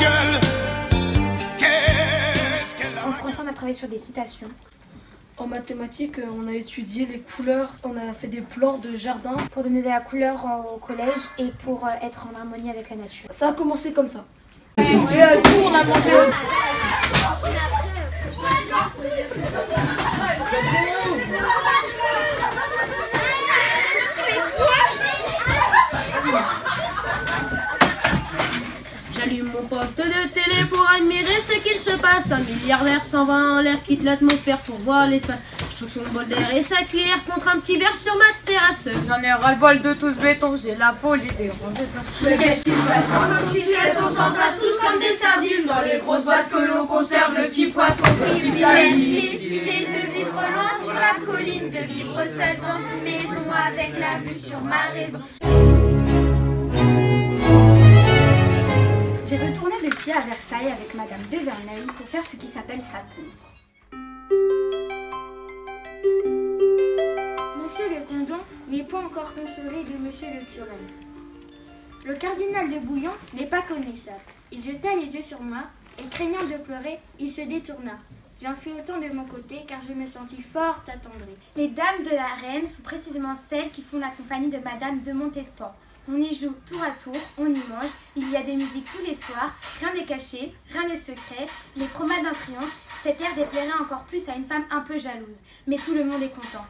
gueule. Qu'est-ce qu'elle a? En français, on a travaillé sur des citations. En mathématiques, on a étudié les couleurs, on a fait des plans de jardin. Pour donner de la couleur au collège et pour être en harmonie avec la nature. Ça a commencé comme ça. Tout, on a mangé. J'allume mon poste de télé pour admirer ce qu'il se passe. Un milliardaire s'en va en l'air, quitte l'atmosphère pour voir l'espace. Je trouve son bol d'air et sa cuillère contre un petit verre sur ma terrasse. J'en ai ras-le-bol de tout ce béton, j'ai la folie des ronds. Mais qu'est-ce qui se passe dans nos petites têtes? On s'entasse tous comme des sardines dans les grosses boîtes que l'on conserve, le petit poisson. J'ai décidé de vivre loin sur la colline, de vivre seul dans une maison avec la vue sur ma raison. J'ai retourné le pied à Versailles avec Madame de Verneuil pour faire ce qui s'appelle sa cour. Monsieur le Condon n'est pas encore consolé de Monsieur le Turel. Le cardinal de Bouillon n'est pas connaissable. Il jeta les yeux sur moi et craignant de pleurer, il se détourna. J'en fis autant de mon côté car je me sentis fort attendrie. Les dames de la reine sont précisément celles qui font la compagnie de Madame de Montespan. On y joue tour à tour, on y mange, il y a des musiques tous les soirs, rien n'est caché, rien n'est secret, les promenades d'un triomphe, cet air déplairait encore plus à une femme un peu jalouse. Mais tout le monde est content.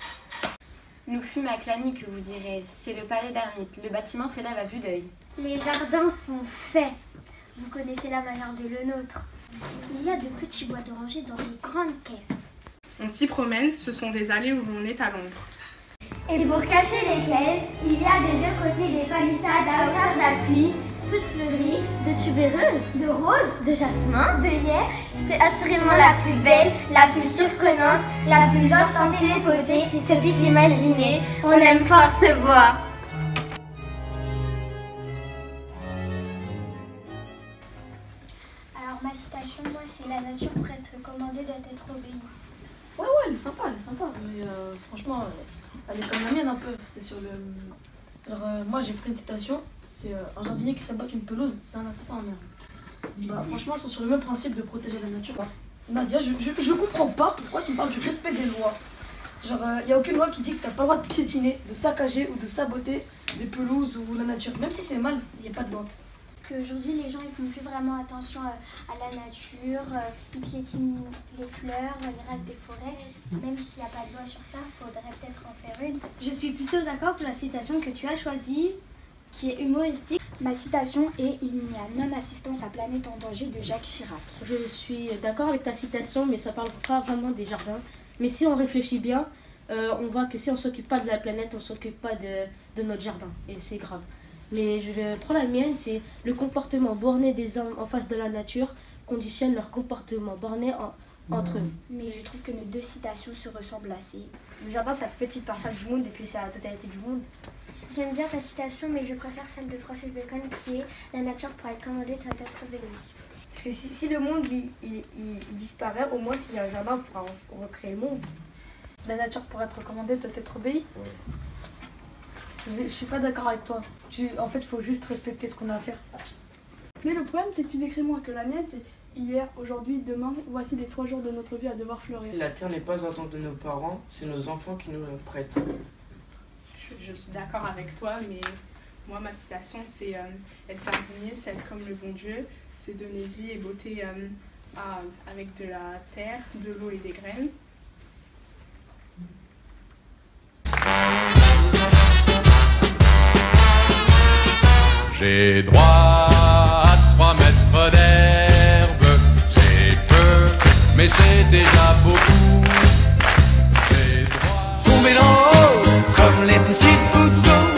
Nous fûmes à Clagny, que vous direz. C'est le palais d'Ermite. Le bâtiment s'élève à vue d'œil. Les jardins sont faits. Vous connaissez la manière de le nôtre. Il y a de petits bois d'oranger dans de grandes caisses. On s'y promène, ce sont des allées où l'on est à l'ombre. Et pour cacher les caisses, il y a des deux côtés des palissades à hauteur d'appui, toutes fleuries, de tubéreuses, de roses, de jasmin, de hyères. C'est assurément la plus belle, la plus surprenante, la plus enchantée des beautés qui se puisse imaginer. On aime fort ce bois. Alors ma citation, moi, c'est la nature pour être commandée doit être obéie. Ouais, elle est sympa, mais franchement, elle est comme la mienne un peu. C'est sur le... Alors, moi j'ai pris une citation, c'est un jardinier qui s'abat une pelouse, c'est un assassin en herbe. Bah franchement, ils sont sur le même principe de protéger la nature. Nadia, je comprends pas pourquoi tu me parles du respect des lois. Genre, il n'y a aucune loi qui dit que t'as pas le droit de piétiner, de saccager ou de saboter des pelouses ou la nature. Même si c'est mal, il n'y a pas de loi. Parce qu'aujourd'hui, les gens ils font plus vraiment attention à la nature, ils piétinent les fleurs, les restes des forêts. Même s'il n'y a pas de loi sur ça, il faudrait peut-être en faire une. Je suis plutôt d'accord pour la citation que tu as choisie, qui est humoristique. Ma citation est « Il n'y a non-assistance à planète en danger » de Jacques Chirac. Je suis d'accord avec ta citation, mais ça parle pas vraiment des jardins. Mais si on réfléchit bien, on voit que si on s'occupe pas de la planète, on s'occupe pas de notre jardin. Et c'est grave. Mais je prends la mienne, c'est le comportement borné des hommes en face de la nature conditionne leur comportement borné entre eux. Mais je trouve que nos deux citations se ressemblent assez. Le jardin, c'est la petite parcelle du monde et puis c'est la totalité du monde. J'aime bien ta citation, mais je préfère celle de Francis Bacon qui est « La nature pour être commandée doit être obéie ». Parce que si le monde il disparaît, au moins s'il y a un jardin, on pourra recréer le monde. La nature pour être commandée doit être obéie. Je suis pas d'accord avec toi. En fait, il faut juste respecter ce qu'on a à faire. Mais le problème, c'est que tu décris moins que la mienne, c'est hier, aujourd'hui, demain, voici les 3 jours de notre vie à devoir fleurir. La terre n'est pas un don de nos parents, c'est nos enfants qui nous le prêtent. Je suis d'accord avec toi, mais moi, ma citation, c'est être jardinier, c'est être comme le bon Dieu, c'est donner vie et beauté avec de la terre, de l'eau et des graines. J'ai droit à 3 mètres d'herbe, c'est peu, mais c'est déjà beaucoup. J'ai droit... Tomber d'en haut, comme les petits couteaux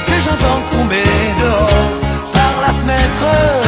que j'entends tomber dehors par la fenêtre.